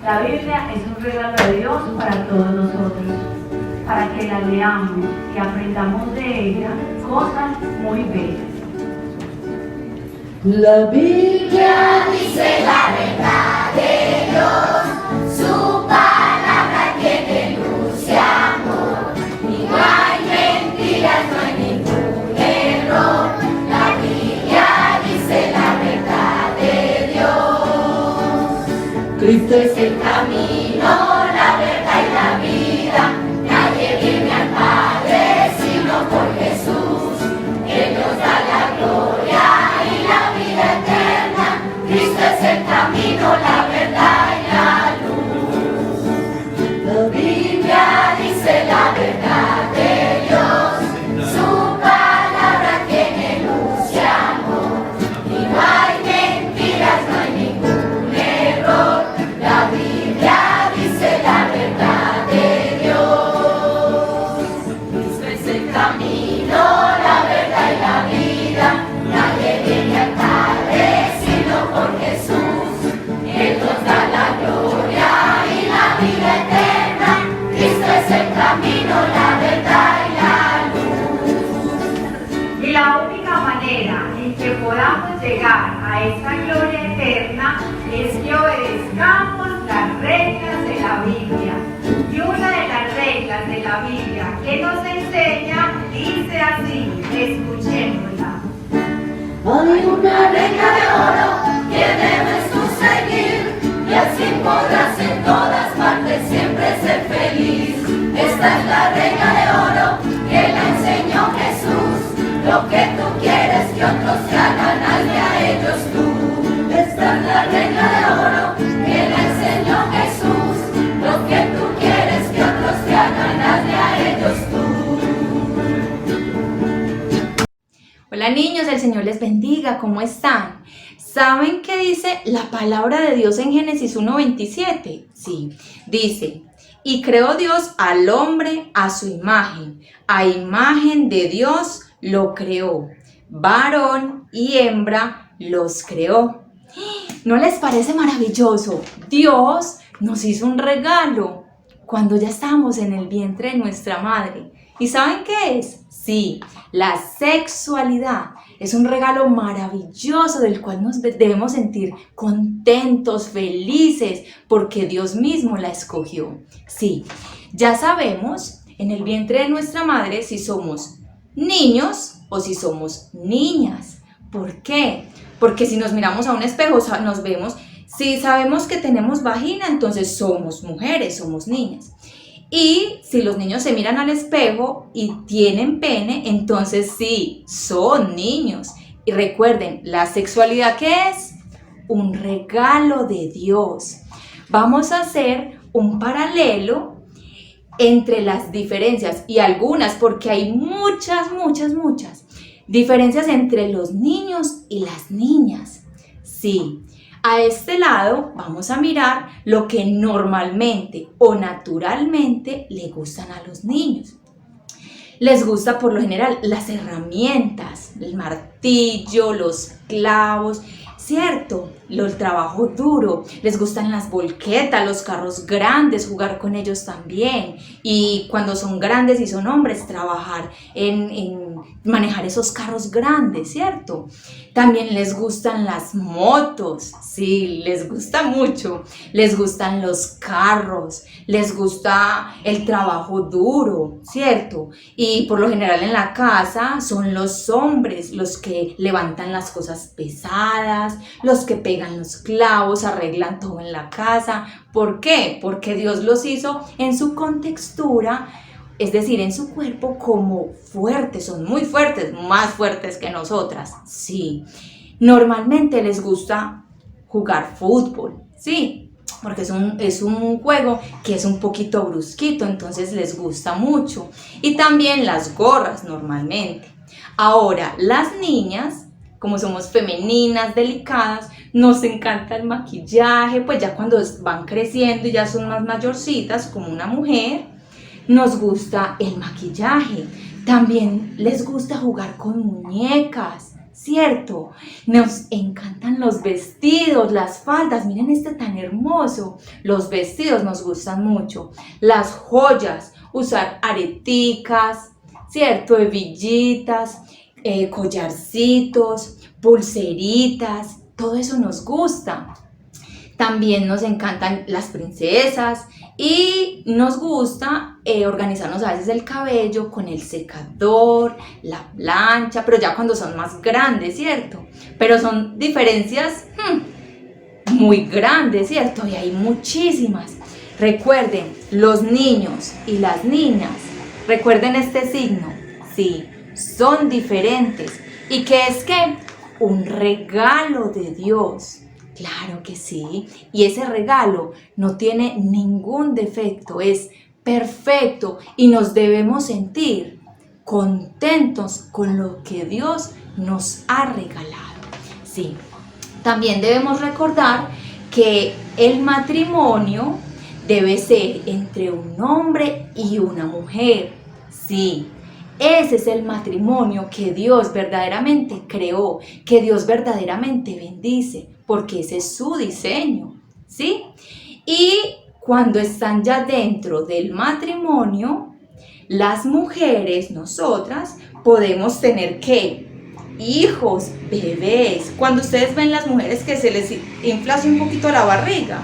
La Biblia es un regalo de Dios para todos nosotros, para que la leamos y aprendamos de ella cosas muy bellas. La Biblia dice la verdad de Dios, su palabra tiene luz y amor, y no hay mentiras, no hay ningún error. La Biblia dice la verdad de Dios. Cristo es el camino, la verdad y la vida. Nadie viene al Padre sino por Jesús. Él nos da la gloria y la vida eterna. Cristo es el camino, la verdad y la luz. La Biblia dice la verdad de Dios. Su palabra tiene luz y amor. Y no hay mentiras, no hay ningún error. La Biblia dice la verdad de Dios. Cristo es el camino, la verdad y la vida. Nadie viene al Padre sino por Jesús. Él nos da la gloria y la vida eterna. Cristo es el camino, la verdad y la luz. Y la única manera en que podamos llegar a esa gloria eterna es que obedezcamos las reglas de la Biblia. Y una de las reglas de la Biblia que nos enseña dice así, escuchémosla. Hay una regla de oro que debes tú seguir, y así podrás en todas partes siempre ser feliz. Esta es la regla de oro que la enseñó Jesús. Lo que tú quieres que otros te hagan, hazle a ellos tú. Esta es la regla de oro que la enseñó Jesús. Lo que tú quieres que otros te hagan, hazle a ellos tú. Hola niños, el Señor les bendiga, ¿cómo están? ¿Saben qué dice la palabra de Dios en Génesis 1:27? Sí, dice, y creó Dios al hombre a su imagen, a imagen de Dios lo creó, varón y hembra los creó. ¿No les parece maravilloso? Dios nos hizo un regalo cuando ya estábamos en el vientre de nuestra madre. ¿Y saben qué es? Sí, la sexualidad es un regalo maravilloso del cual nos debemos sentir contentos, felices, porque Dios mismo la escogió. Sí, ya sabemos en el vientre de nuestra madre si somos niños o si somos niñas. ¿Por qué? Porque si nos miramos a un espejo nos vemos, si sabemos que tenemos vagina, entonces somos mujeres, somos niñas. Y si los niños se miran al espejo y tienen pene, entonces sí, son niños. Y recuerden, la sexualidad, ¿qué es? Un regalo de Dios. Vamos a hacer un paralelo entre las diferencias y algunas, porque hay muchas diferencias entre los niños y las niñas. Sí. A este lado vamos a mirar lo que normalmente o naturalmente le gustan a los niños. Les gusta por lo general las herramientas, el martillo, los clavos, ¿cierto? El trabajo duro. Les gustan las volquetas, los carros grandes, jugar con ellos también. Y cuando son grandes y son hombres, trabajar en manejar esos carros grandes, ¿cierto? También les gustan las motos, sí, les gusta mucho. Les gustan los carros, les gusta el trabajo duro, ¿cierto? Y por lo general en la casa son los hombres los que levantan las cosas pesadas, los que pegan los clavos, arreglan todo en la casa. ¿Por qué? Porque Dios los hizo en su contextura, es decir, en su cuerpo como fuertes, son muy fuertes, más fuertes que nosotras, sí. Normalmente les gusta jugar fútbol, sí, porque es un juego que es un poquito brusquito, entonces les gusta mucho. Y también las gorras normalmente. Ahora, las niñas, como somos femeninas, delicadas, nos encanta el maquillaje, pues ya cuando van creciendo y ya son más mayorcitas, como una mujer, nos gusta el maquillaje. También les gusta jugar con muñecas, ¿cierto? Nos encantan los vestidos, las faldas, miren este tan hermoso. Los vestidos nos gustan mucho, las joyas, usar areticas, ¿cierto? Hebillitas, collarcitos, pulseritas, todo eso nos gusta. También nos encantan las princesas y nos gusta organizarnos a veces el cabello con el secador, la plancha, pero ya cuando son más grandes, ¿cierto? Pero son diferencias muy grandes, ¿cierto? Y hay muchísimas. Recuerden, los niños y las niñas, recuerden este signo, sí, son diferentes. ¿Y qué es qué? Un regalo de Dios. Claro que sí, y ese regalo no tiene ningún defecto, es perfecto y nos debemos sentir contentos con lo que Dios nos ha regalado. Sí, también debemos recordar que el matrimonio debe ser entre un hombre y una mujer. Sí, ese es el matrimonio que Dios verdaderamente creó, que Dios verdaderamente bendice, porque ese es su diseño, ¿sí? Y cuando están ya dentro del matrimonio, las mujeres, nosotras, podemos tener ¿qué? Hijos, bebés. Cuando ustedes ven las mujeres que se les infla un poquito la barriga,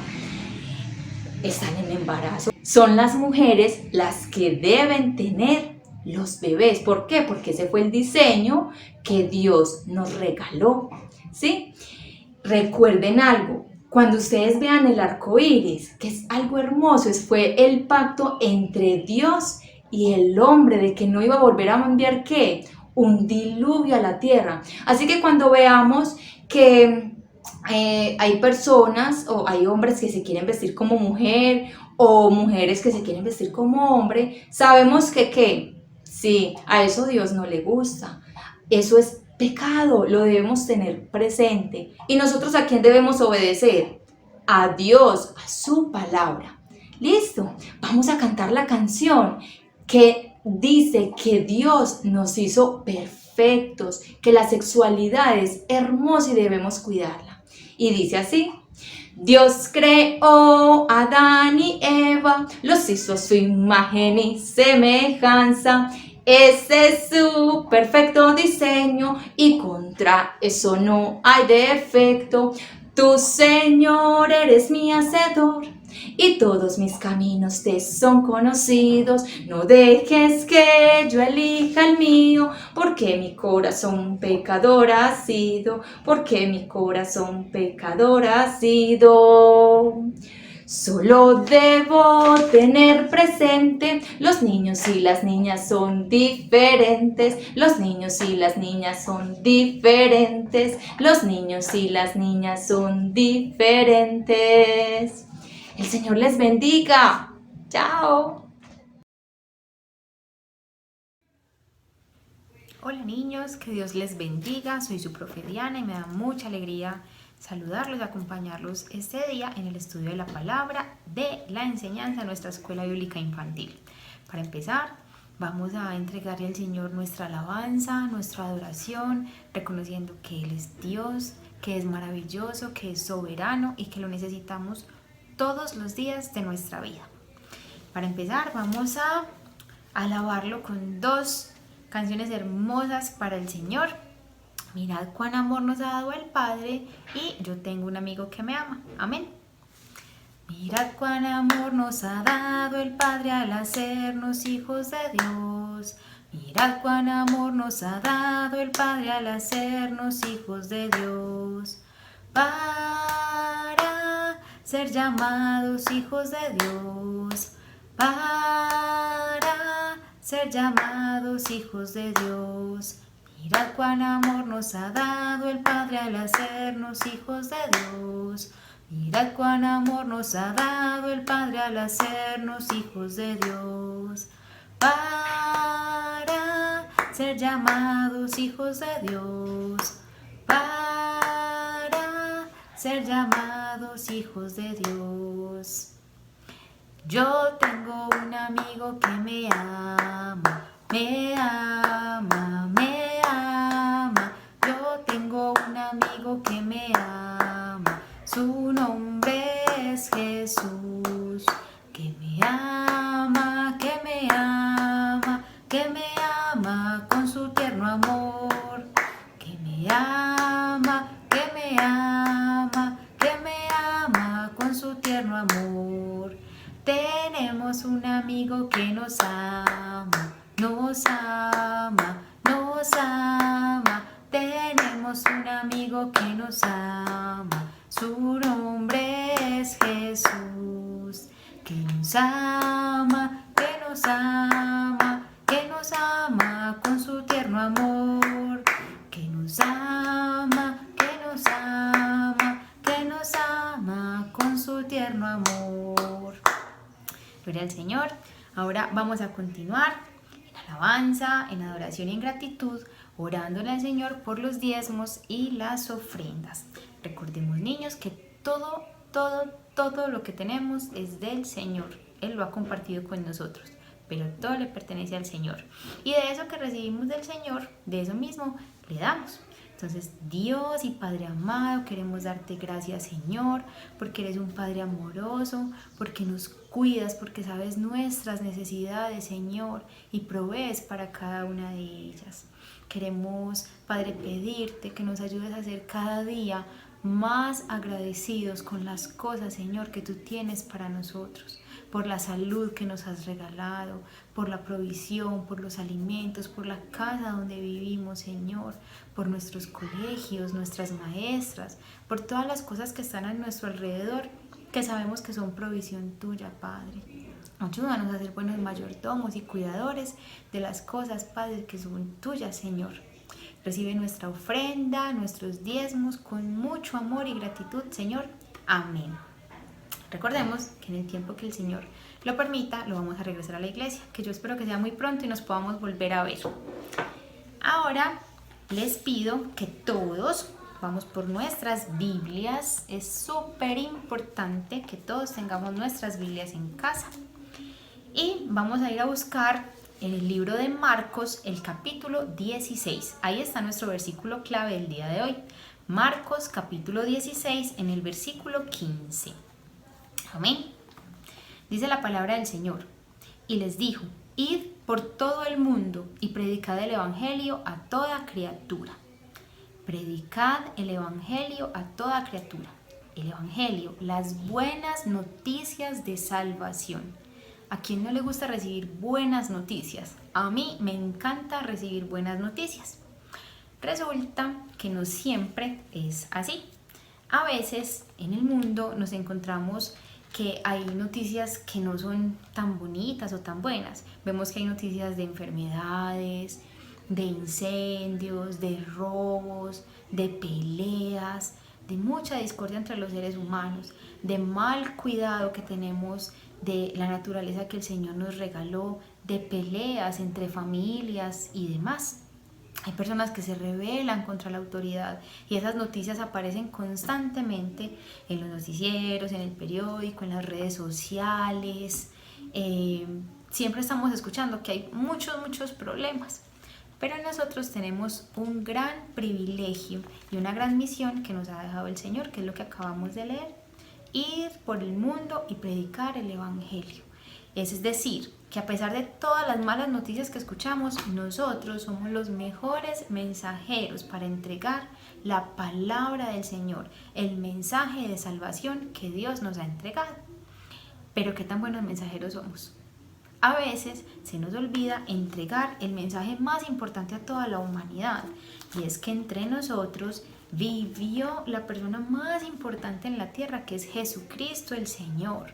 están en embarazo. Son las mujeres las que deben tener los bebés. ¿Por qué? Porque ese fue el diseño que Dios nos regaló, ¿sí? Recuerden algo, cuando ustedes vean el arco iris, que es algo hermoso, fue el pacto entre Dios y el hombre de que no iba a volver a enviar ¿qué? Un diluvio a la tierra. Así que cuando veamos que hay personas o hay hombres que se quieren vestir como mujer o mujeres que se quieren vestir como hombre, sabemos que ¿qué? Sí, a eso Dios no le gusta. Eso es pecado, lo debemos tener presente. ¿Y nosotros a quién debemos obedecer? A Dios, a su palabra. ¿Listo? Vamos a cantar la canción que dice que Dios nos hizo perfectos, que la sexualidad es hermosa y debemos cuidarla. Y dice así: Dios creó a Adán y Eva, los hizo a su imagen y semejanza. Ese es su perfecto diseño y contra eso no hay defecto. Tú, Señor, eres mi hacedor y todos mis caminos te son conocidos. No dejes que yo elija el mío, porque mi corazón pecador ha sido, porque mi corazón pecador ha sido. Solo debo tener presente, los niños y las niñas son diferentes, los niños y las niñas son diferentes, los niños y las niñas son diferentes. El Señor les bendiga. Chao. Hola niños, que Dios les bendiga. Soy su profe Diana y me da mucha alegría saludarlos y acompañarlos este día en el estudio de la palabra de la enseñanza de nuestra escuela bíblica infantil. Para empezar, vamos a entregarle al Señor nuestra alabanza, nuestra adoración, reconociendo que Él es Dios, que es maravilloso, que es soberano y que lo necesitamos todos los días de nuestra vida. Para empezar, vamos a alabarlo con dos canciones hermosas para el Señor. Mirad cuán amor nos ha dado el Padre y yo tengo un amigo que me ama. Amén. Mirad cuán amor nos ha dado el Padre al hacernos hijos de Dios. Mirad cuán amor nos ha dado el Padre al hacernos hijos de Dios. Para ser llamados hijos de Dios. Para ser llamados hijos de Dios. Mirad cuán amor nos ha dado el Padre al hacernos hijos de Dios. Mirad cuán amor nos ha dado el Padre al hacernos hijos de Dios. Para ser llamados hijos de Dios. Para ser llamados hijos de Dios. Yo tengo un amigo que me ama, me ama, me ama. Yo Jesús, que me ama, que me ama, que me ama con su tierno amor, que me ama, que me ama, que me ama con su tierno amor. Tenemos un amigo que nos ama, nos ama, nos ama. Tenemos un amigo que nos ama, su nombre es Jesús, que nos ama, que nos ama, que nos ama con su tierno amor, que nos ama, que nos ama, que nos ama con su tierno amor. Gloria al Señor. Ahora vamos a continuar en alabanza, en adoración y en gratitud, orándole al Señor por los diezmos y las ofrendas. Recordemos, niños, que todo lo que tenemos es del Señor. Él lo ha compartido con nosotros, pero todo le pertenece al Señor. Y de eso que recibimos del Señor, de eso mismo le damos. Entonces, Dios y Padre amado, queremos darte gracias, Señor, porque eres un Padre amoroso, porque nos cuidas, porque sabes nuestras necesidades, Señor, y provees para cada una de ellas. Queremos, Padre, pedirte que nos ayudes a ser cada día más agradecidos con las cosas, Señor, que tú tienes para nosotros, por la salud que nos has regalado, por la provisión, por los alimentos, por la casa donde vivimos, Señor, por nuestros colegios, nuestras maestras, por todas las cosas que están a nuestro alrededor, que sabemos que son provisión tuya, Padre. Ayúdanos a ser buenos mayordomos y cuidadores de las cosas, Padre, que son tuyas, Señor. Recibe nuestra ofrenda, nuestros diezmos con mucho amor y gratitud, Señor. Amén. Recordemos que en el tiempo que el Señor lo permita, lo vamos a regresar a la iglesia, que yo espero que sea muy pronto y nos podamos volver a ver. Ahora les pido que todos vamos por nuestras Biblias. Es súper importante que todos tengamos nuestras Biblias en casa. Y vamos a ir a buscar en el libro de Marcos, el capítulo 16. Ahí está nuestro versículo clave del día de hoy. Marcos, capítulo 16, en el versículo 15. Amén. Dice la palabra del Señor. Y les dijo: id por todo el mundo y predicad el evangelio a toda criatura. Predicad el evangelio a toda criatura. El evangelio, las buenas noticias de salvación. ¿A quién no le gusta recibir buenas noticias? A mí me encanta recibir buenas noticias. Resulta que no siempre es así. A veces en el mundo nos encontramos que hay noticias que no son tan bonitas o tan buenas. Vemos que hay noticias de enfermedades, de incendios, de robos, de peleas, de mucha discordia entre los seres humanos, de mal cuidado que tenemos de la naturaleza que el Señor nos regaló, de peleas entre familias y demás. Hay personas que se rebelan contra la autoridad y esas noticias aparecen constantemente en los noticieros, en el periódico, en las redes sociales. Siempre estamos escuchando que hay muchos problemas. Pero nosotros tenemos un gran privilegio y una gran misión que nos ha dejado el Señor, que es lo que acabamos de leer: ir por el mundo y predicar el evangelio. Es decir, que a pesar de todas las malas noticias que escuchamos, nosotros somos los mejores mensajeros para entregar la palabra del Señor, el mensaje de salvación que Dios nos ha entregado. Pero ¿qué tan buenos mensajeros somos? A veces se nos olvida entregar el mensaje más importante a toda la humanidad, y es que entre nosotros vivió la persona más importante en la tierra, que es Jesucristo el Señor.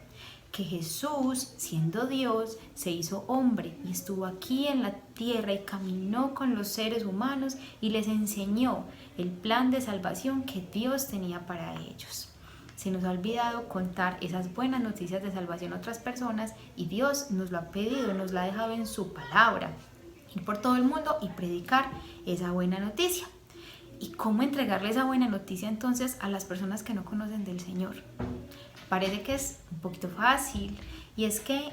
Que Jesús, siendo Dios, se hizo hombre y estuvo aquí en la tierra y caminó con los seres humanos y les enseñó el plan de salvación que Dios tenía para ellos. Se nos ha olvidado contar esas buenas noticias de salvación a otras personas, y Dios nos lo ha pedido, nos lo ha dejado en su palabra: ir por todo el mundo y predicar esa buena noticia. ¿Y cómo entregarle esa buena noticia entonces a las personas que no conocen del Señor? Parece que es un poquito fácil, y es que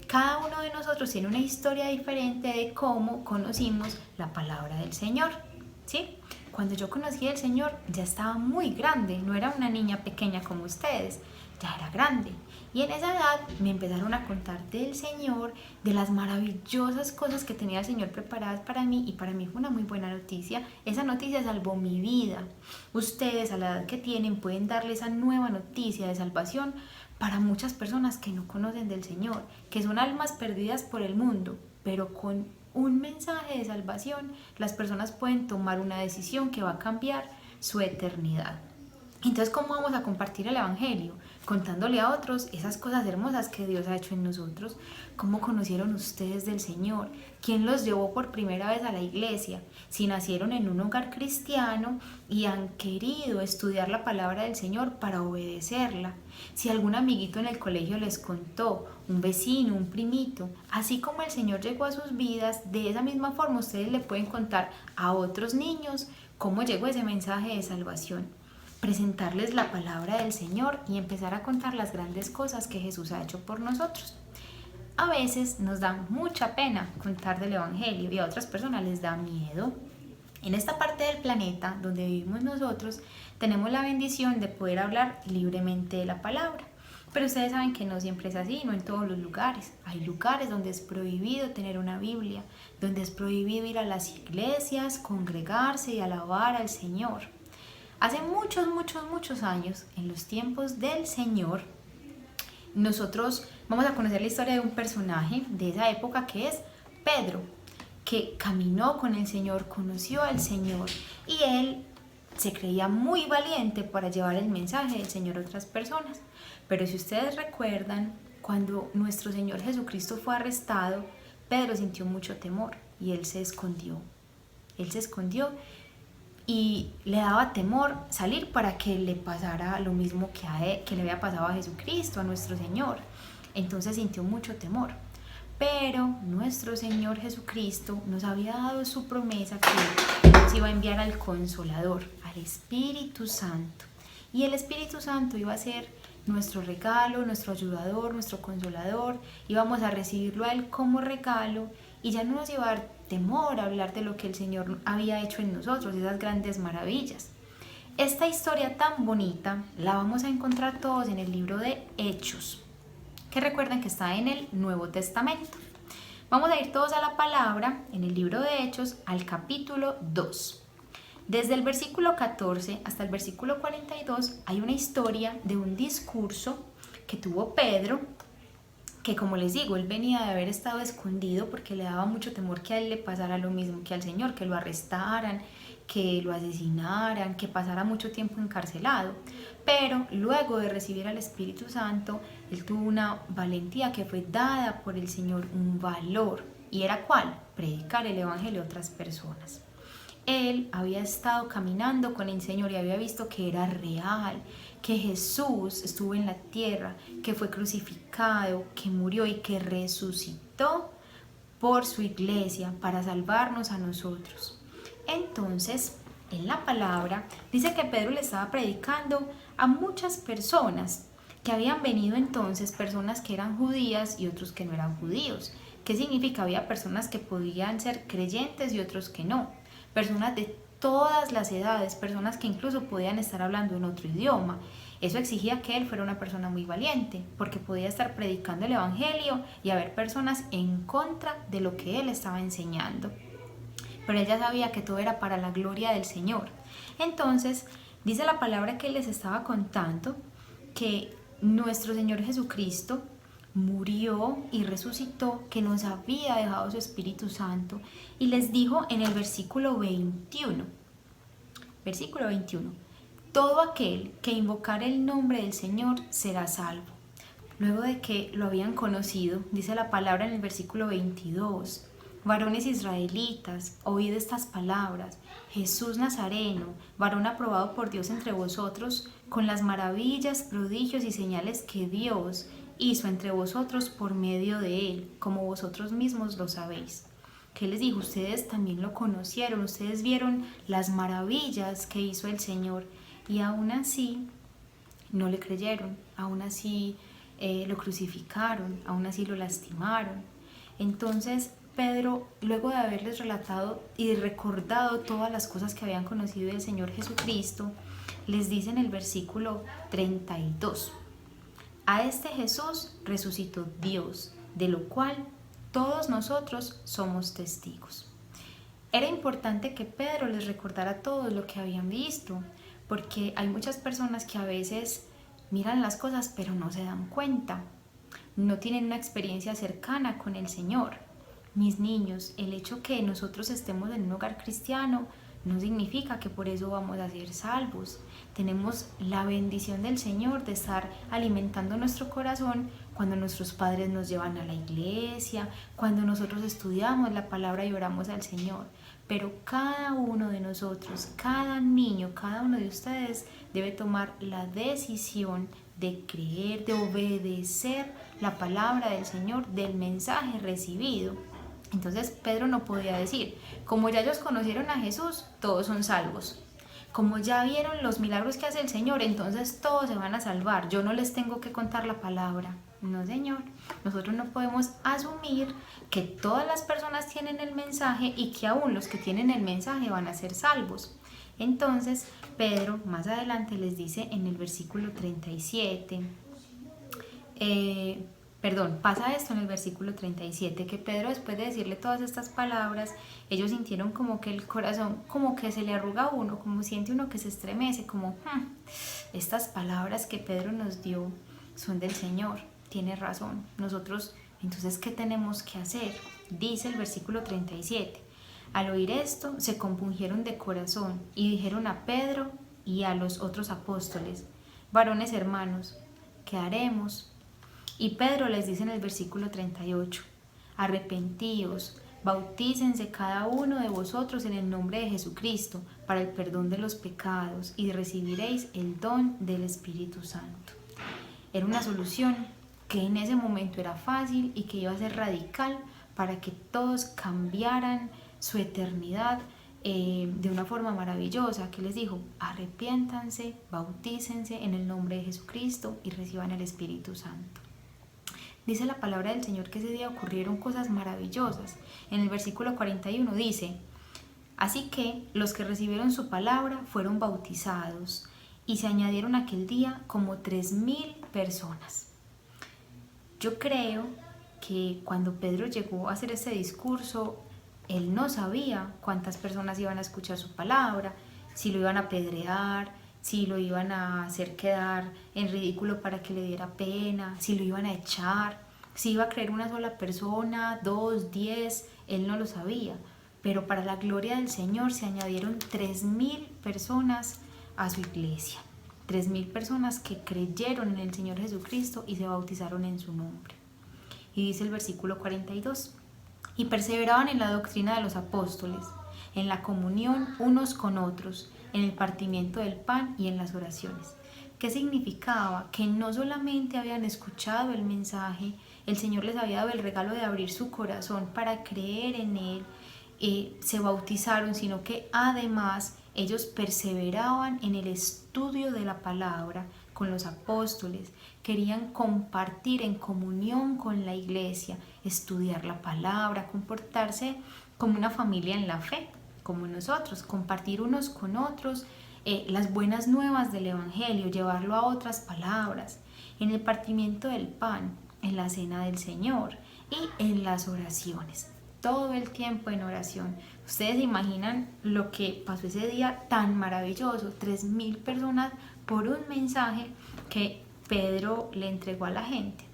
cada uno de nosotros tiene una historia diferente de cómo conocimos la palabra del Señor, ¿sí? Cuando yo conocí al Señor ya estaba muy grande, no era una niña pequeña como ustedes, ya era grande. Y en esa edad me empezaron a contar del Señor, de las maravillosas cosas que tenía el Señor preparadas para mí, y para mí fue una muy buena noticia. Esa noticia salvó mi vida. Ustedes a la edad que tienen pueden darle esa nueva noticia de salvación para muchas personas que no conocen del Señor, que son almas perdidas por el mundo, pero con un mensaje de salvación las personas pueden tomar una decisión que va a cambiar su eternidad. Entonces, ¿cómo vamos a compartir el Evangelio? Contándole a otros esas cosas hermosas que Dios ha hecho en nosotros. ¿Cómo conocieron ustedes del Señor? ¿Quién los llevó por primera vez a la iglesia? Si nacieron en un hogar cristiano y han querido estudiar la palabra del Señor para obedecerla. Si algún amiguito en el colegio les contó, un vecino, un primito. Así como el Señor llegó a sus vidas, de esa misma forma ustedes le pueden contar a otros niños cómo llegó ese mensaje de salvación. Presentarles la palabra del Señor y empezar a contar las grandes cosas que Jesús ha hecho por nosotros. A veces nos da mucha pena contar del Evangelio y a otras personas les da miedo. En esta parte del planeta donde vivimos nosotros, tenemos la bendición de poder hablar libremente de la palabra. Pero ustedes saben que no siempre es así, no en todos los lugares. Hay lugares donde es prohibido tener una Biblia, donde es prohibido ir a las iglesias, congregarse y alabar al Señor. Hace muchos años, en los tiempos del Señor, nosotros vamos a conocer la historia de un personaje de esa época que es Pedro, que caminó con el Señor, conoció al Señor y él se creía muy valiente para llevar el mensaje del Señor a otras personas. Pero si ustedes recuerdan, cuando nuestro Señor Jesucristo fue arrestado, Pedro sintió mucho temor y él se escondió. Y le daba temor salir para que le pasara lo mismo que le había pasado a Jesucristo, a nuestro Señor. Entonces sintió mucho temor. Pero nuestro Señor Jesucristo nos había dado su promesa que nos iba a enviar al Consolador, al Espíritu Santo. Y el Espíritu Santo iba a ser nuestro regalo, nuestro ayudador, nuestro consolador. Íbamos a recibirlo a Él como regalo y ya no nos iba a dar temor a hablar de lo que el Señor había hecho en nosotros, esas grandes maravillas. Esta historia tan bonita la vamos a encontrar todos en el libro de Hechos, que recuerden que está en el Nuevo Testamento. Vamos a ir todos a la palabra en el libro de Hechos al capítulo 2. Desde el versículo 14 hasta el versículo 42 hay una historia de un discurso que tuvo Pedro, que como les digo, él venía de haber estado escondido porque le daba mucho temor que a él le pasara lo mismo que al Señor, que lo arrestaran, que lo asesinaran, que pasara mucho tiempo encarcelado. Pero luego de recibir al Espíritu Santo, él tuvo una valentía que fue dada por el Señor, un valor. ¿Y era cuál? Predicar el Evangelio a otras personas. Él había estado caminando con el Señor y había visto que era real, que Jesús estuvo en la tierra, que fue crucificado, que murió y que resucitó por su iglesia para salvarnos a nosotros. Entonces, en la palabra dice que Pedro le estaba predicando a muchas personas que habían venido entonces, personas que eran judías y otros que no eran judíos. ¿Qué significa? Había personas que podían ser creyentes y otros que no. Personas de todas las edades, personas que incluso podían estar hablando en otro idioma. Eso exigía que él fuera una persona muy valiente, porque podía estar predicando el Evangelio y haber personas en contra de lo que él estaba enseñando. Pero él ya sabía que todo era para la gloria del Señor. Entonces, dice la palabra que él les estaba contando que nuestro Señor Jesucristo murió y resucitó, que nos había dejado su Espíritu Santo, y les dijo en el versículo 21, todo aquel que invocare el nombre del Señor será salvo. Luego de que lo habían conocido, dice la palabra en el versículo 22, varones israelitas, oíd estas palabras, Jesús Nazareno, varón aprobado por Dios entre vosotros, con las maravillas, prodigios y señales que Dios hizo entre vosotros por medio de él, como vosotros mismos lo sabéis. ¿Qué les dijo? Ustedes también lo conocieron, ustedes vieron las maravillas que hizo el Señor y aún así no le creyeron, aún así lo crucificaron, aún así lo lastimaron. Entonces Pedro, luego de haberles relatado y recordado todas las cosas que habían conocido del Señor Jesucristo, les dice en el versículo 32, A este Jesús resucitó Dios, de lo cual todos nosotros somos testigos. Era importante que Pedro les recordara a todos lo que habían visto, porque hay muchas personas que a veces miran las cosas pero no se dan cuenta, no tienen una experiencia cercana con el Señor. Mis niños, el hecho que nosotros estemos en un hogar cristiano no significa que por eso vamos a ser salvos. Tenemos la bendición del Señor de estar alimentando nuestro corazón cuando nuestros padres nos llevan a la iglesia, cuando nosotros estudiamos la palabra y oramos al Señor. Pero cada uno de nosotros, cada niño, cada uno de ustedes debe tomar la decisión de creer, de obedecer la palabra del Señor, del mensaje recibido. Entonces Pedro no podía decir, como ya ellos conocieron a Jesús, todos son salvos. Como ya vieron los milagros que hace el Señor, entonces todos se van a salvar. Yo no les tengo que contar la palabra. No, Señor. Nosotros no podemos asumir que todas las personas tienen el mensaje y que aún los que tienen el mensaje van a ser salvos. Entonces Pedro más adelante les dice en el versículo 37, pasa esto en el versículo 37, que Pedro, después de decirle todas estas palabras, ellos sintieron como que el corazón, como que se le arruga a uno, como siente uno que se estremece, como estas palabras que Pedro nos dio son del Señor, tiene razón. Nosotros, entonces, ¿qué tenemos que hacer? Dice el versículo 37, al oír esto, se compungieron de corazón y dijeron a Pedro y a los otros apóstoles, varones hermanos, ¿qué haremos? Y Pedro les dice en el versículo 38, arrepentíos, bautícense cada uno de vosotros en el nombre de Jesucristo para el perdón de los pecados y recibiréis el don del Espíritu Santo. Era una solución que en ese momento era fácil y que iba a ser radical para que todos cambiaran su eternidad de una forma maravillosa, que les dijo, arrepiéntanse, bautícense en el nombre de Jesucristo y reciban el Espíritu Santo. Dice la palabra del Señor que ese día ocurrieron cosas maravillosas. En el versículo 41 dice, así que los que recibieron su palabra fueron bautizados y se añadieron aquel día como 3,000 personas. Yo creo que cuando Pedro llegó a hacer ese discurso, él no sabía cuántas personas iban a escuchar su palabra, si lo iban a apedrear, si lo iban a hacer quedar en ridículo para que le diera pena, si lo iban a echar, si iba a creer una sola persona, 2, 10, él no lo sabía. Pero para la gloria del Señor se añadieron 3,000 personas a su iglesia, 3,000 personas que creyeron en el Señor Jesucristo y se bautizaron en su nombre. Y dice el versículo 42, y perseveraban en la doctrina de los apóstoles, en la comunión unos con otros, en el partimiento del pan y en las oraciones. ¿Qué significaba? Que no solamente habían escuchado el mensaje, el Señor les había dado el regalo de abrir su corazón para creer en Él, se bautizaron, sino que además ellos perseveraban en el estudio de la palabra con los apóstoles, querían compartir en comunión con la iglesia, estudiar la palabra, comportarse como una familia en la fe, como nosotros, compartir unos con otros las buenas nuevas del Evangelio, llevarlo a otras palabras, en el partimiento del pan, en la cena del Señor y en las oraciones. Todo el tiempo en oración. Ustedes se imaginan lo que pasó ese día tan maravilloso, 3,000 personas por un mensaje que Pedro le entregó a la gente.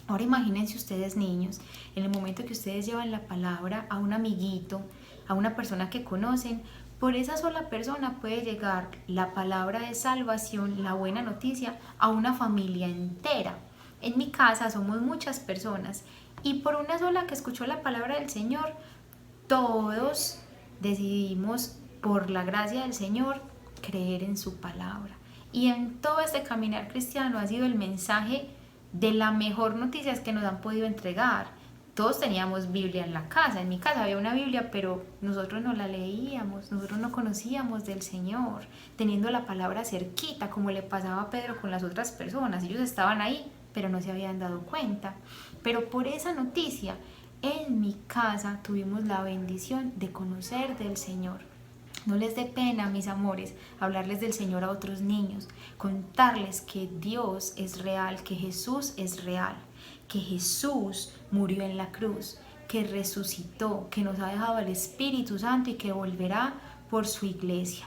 Ahora imagínense ustedes, niños, en el momento que ustedes llevan la palabra a un amiguito, a una persona que conocen, por esa sola persona puede llegar la palabra de salvación, la buena noticia, a una familia entera. En mi casa somos muchas personas y por una sola que escuchó la palabra del Señor, todos decidimos, por la gracia del Señor, creer en su palabra. Y en todo este caminar cristiano ha sido el mensaje de la mejor noticia que nos han podido entregar. Todos teníamos Biblia en la casa, en mi casa había una Biblia, pero nosotros no la leíamos, nosotros no conocíamos del Señor, teniendo la palabra cerquita, como le pasaba a Pedro con las otras personas. Ellos estaban ahí, pero no se habían dado cuenta. Pero por esa noticia, en mi casa tuvimos la bendición de conocer del Señor. No les dé pena, mis amores, hablarles del Señor a otros niños, contarles que Dios es real, que Jesús es real, que Jesús murió en la cruz, que resucitó, que nos ha dejado el Espíritu Santo y que volverá por su iglesia.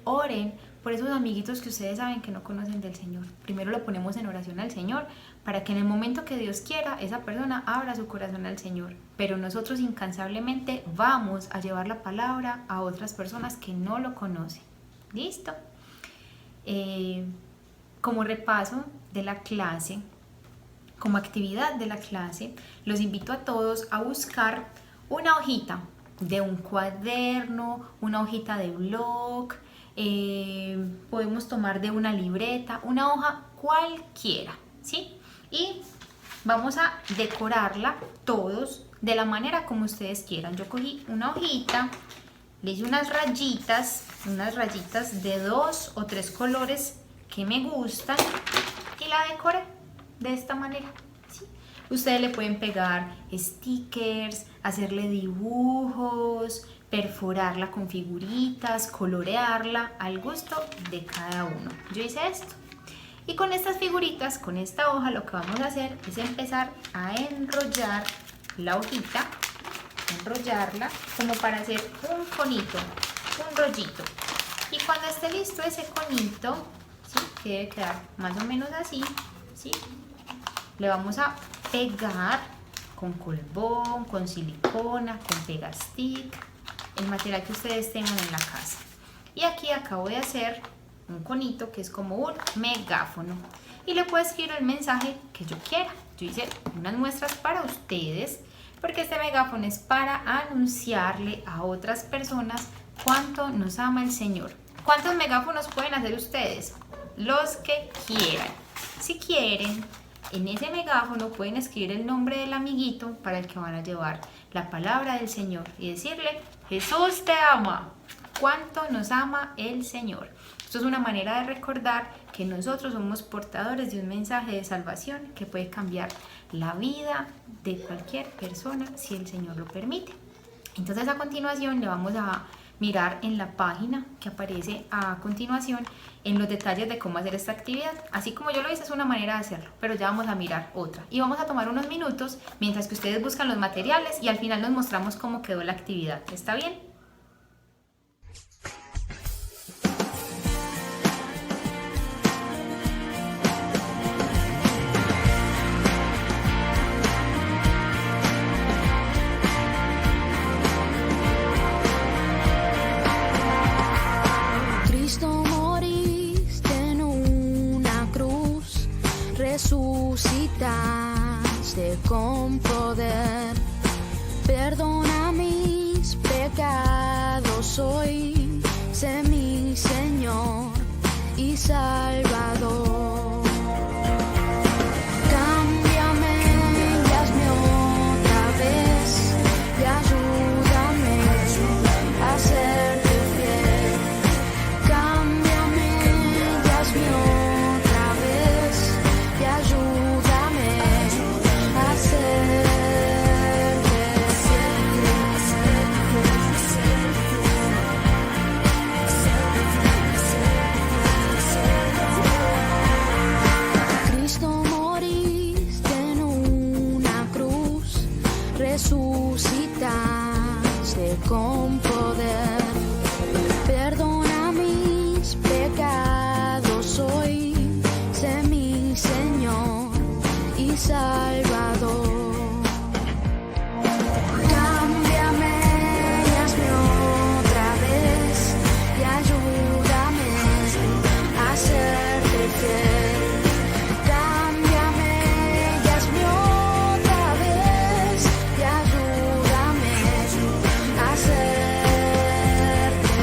Oren por esos amiguitos que ustedes saben que no conocen del Señor. Primero lo ponemos en oración al Señor para que en el momento que Dios quiera, esa persona abra su corazón al Señor. Pero nosotros incansablemente vamos a llevar la palabra a otras personas que no lo conocen. ¿Listo? Como repaso de la clase, como actividad de la clase, los invito a todos a buscar una hojita de un cuaderno, una hojita de blog, podemos tomar de una libreta, una hoja cualquiera, ¿sí? Y vamos a decorarla todos de la manera como ustedes quieran. Yo cogí una hojita, le hice unas rayitas de 2 o 3 colores que me gustan y la decoré de esta manera, ¿sí? Ustedes le pueden pegar stickers, hacerle dibujos, perforarla con figuritas, colorearla al gusto de cada uno. Yo hice esto. Y con estas figuritas, con esta hoja, lo que vamos a hacer es empezar a enrollar la hojita, enrollarla como para hacer un conito, un rollito. Y cuando esté listo ese conito, ¿sí?, que debe quedar más o menos así, ¿sí?, le vamos a pegar con colbón, con silicona, con pegastick, el material que ustedes tengan en la casa. Y aquí acabo de hacer un conito que es como un megáfono y le puedo escribir el mensaje que yo quiera. Yo hice unas muestras para ustedes porque este megáfono es para anunciarle a otras personas cuánto nos ama el Señor. ¿Cuántos megáfonos pueden hacer ustedes? Los que quieran. Si quieren, en ese megáfono pueden escribir el nombre del amiguito para el que van a llevar la palabra del Señor y decirle: Jesús te ama. ¿Cuánto nos ama el Señor? Esto es una manera de recordar que nosotros somos portadores de un mensaje de salvación que puede cambiar la vida de cualquier persona si el Señor lo permite. Entonces, a continuación le vamos a mirar en la página que aparece a continuación en los detalles de cómo hacer esta actividad. Así como yo lo hice, es una manera de hacerlo, pero ya vamos a mirar otra. Y vamos a tomar unos minutos mientras que ustedes buscan los materiales y al final nos mostramos cómo quedó la actividad. ¿Está bien? Resucitaste con poder, perdona mis pecados hoy, sé mi Señor y Salvador. Cámbiame y hazme otra vez y ayúdame a serte fiel. Cámbiame y hazme otra vez y ayúdame a serte fiel. Cristo, moriste en una cruz, resucitaste con poder, perdona mis pecados hoy, sé mi Señor y Salvador. Cámbiame y hazme otra vez y ayúdame a serte fiel. Cámbiame y hazme otra vez y ayúdame a serte fiel.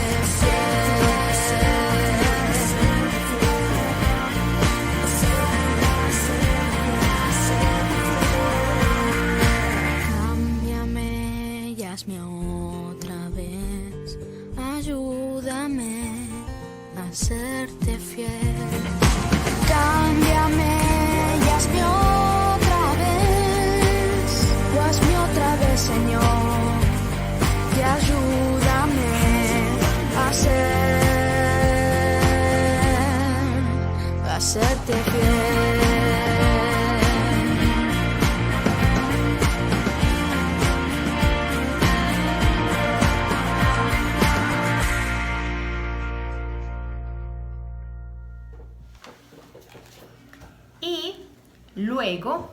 luego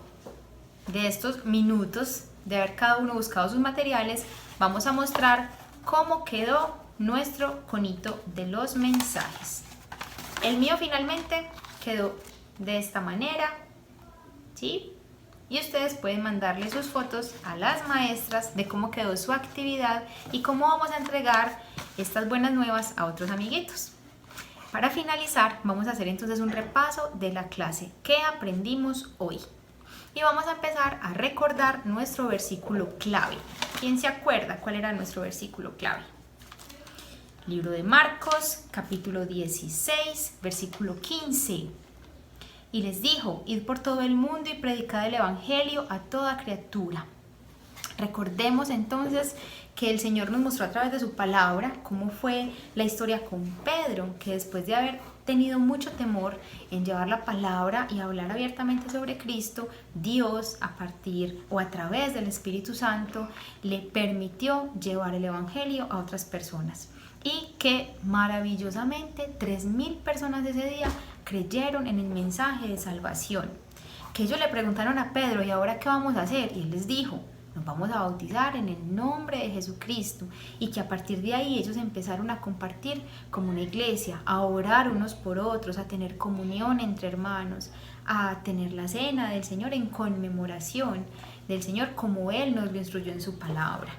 de estos minutos de haber cada uno buscado sus materiales, vamos a mostrar cómo quedó nuestro conito de los mensajes. El mío finalmente quedó de esta manera, ¿sí? Y ustedes pueden mandarle sus fotos a las maestras de cómo quedó su actividad y cómo vamos a entregar estas buenas nuevas a otros amiguitos. Para finalizar, vamos a hacer entonces un repaso de la clase que aprendimos hoy. Y vamos a empezar a recordar nuestro versículo clave. ¿Quién se acuerda cuál era nuestro versículo clave? Libro de Marcos, capítulo 16, versículo 15. Y les dijo, id por todo el mundo y predicad el evangelio a toda criatura. Recordemos entonces que el Señor nos mostró a través de su palabra cómo fue la historia con Pedro, que después de haber tenido mucho temor en llevar la palabra y hablar abiertamente sobre Cristo, Dios a partir o a través del Espíritu Santo le permitió llevar el evangelio a otras personas. Y que maravillosamente 3.000 personas ese día creyeron en el mensaje de salvación. Que ellos le preguntaron a Pedro, ¿y ahora qué vamos a hacer? Y él les dijo, nos vamos a bautizar en el nombre de Jesucristo. Y que a partir de ahí ellos empezaron a compartir como una iglesia, a orar unos por otros, a tener comunión entre hermanos, a tener la cena del Señor en conmemoración del Señor como Él nos lo instruyó en su palabra.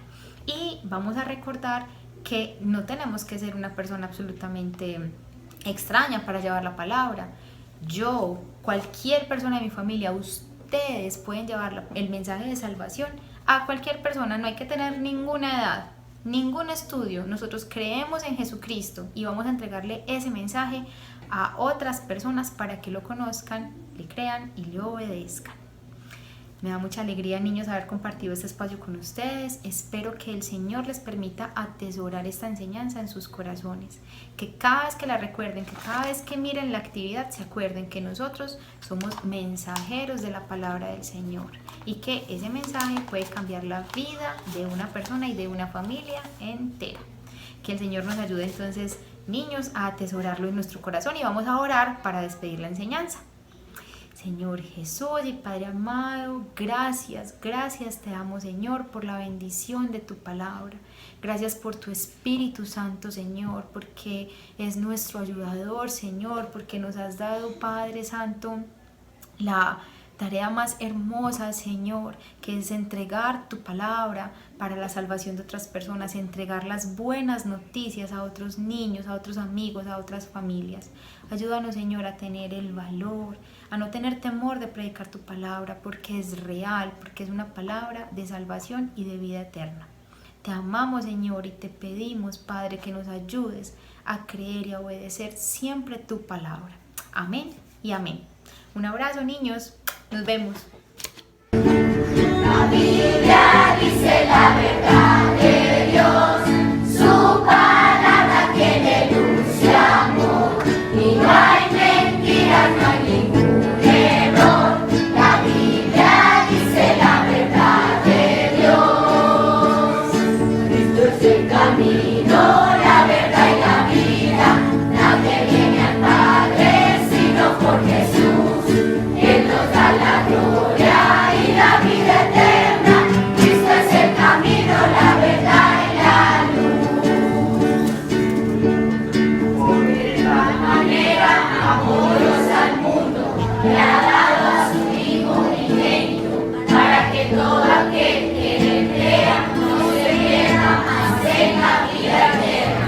Y vamos a recordar que no tenemos que ser una persona absolutamente extraña para llevar la palabra. Yo, cualquier persona de mi familia, ustedes pueden llevar el mensaje de salvación a cualquier persona. No hay que tener ninguna edad, ningún estudio. Nosotros creemos en Jesucristo y vamos a entregarle ese mensaje a otras personas para que lo conozcan, le crean y le obedezcan. Me da mucha alegría, niños, haber compartido este espacio con ustedes. Espero que el Señor les permita atesorar esta enseñanza en sus corazones. Que cada vez que la recuerden, que cada vez que miren la actividad, se acuerden que nosotros somos mensajeros de la palabra del Señor. Y que ese mensaje puede cambiar la vida de una persona y de una familia entera. Que el Señor nos ayude entonces, niños, a atesorarlo en nuestro corazón. Y vamos a orar para despedir la enseñanza. Señor Jesús y Padre amado, gracias te damos, Señor, por la bendición de tu palabra. Gracias por tu Espíritu Santo, Señor, porque es nuestro ayudador, Señor, porque nos has dado, Padre Santo, la tarea más hermosa, Señor, que es entregar tu palabra para la salvación de otras personas, entregar las buenas noticias a otros niños, a otros amigos, a otras familias. Ayúdanos, Señor, a tener el valor, a no tener temor de predicar tu palabra, porque es real, porque es una palabra de salvación y de vida eterna. Te amamos, Señor, y te pedimos, Padre, que nos ayudes a creer y a obedecer siempre tu palabra. Amén y amén. Un abrazo, niños. Nos vemos. La Biblia dice la verdad de Dios, su palabra tiene luz y amor, y no hay mentiras, no hay ningún error. La Biblia dice la verdad de Dios. Cristo es el camino, la verdad y la vida. Nadie viene al Padre sino por Jesús. Él nos da la gloria y la vida eterna. Cristo es el camino, la verdad y la luz. Porque de tal manera amó Dios al mundo, que ha dado a su Hijo unigénito, para que todo aquel que en él crea no se pierda, mas tenga vida eterna.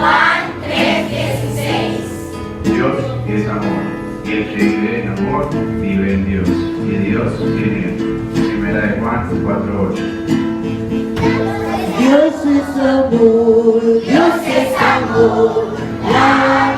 Juan 3:16. Dios es amor, y el que vive en amor vive en Dios, y Dios en él. Primera de Juan 4:8. Dios es amor, la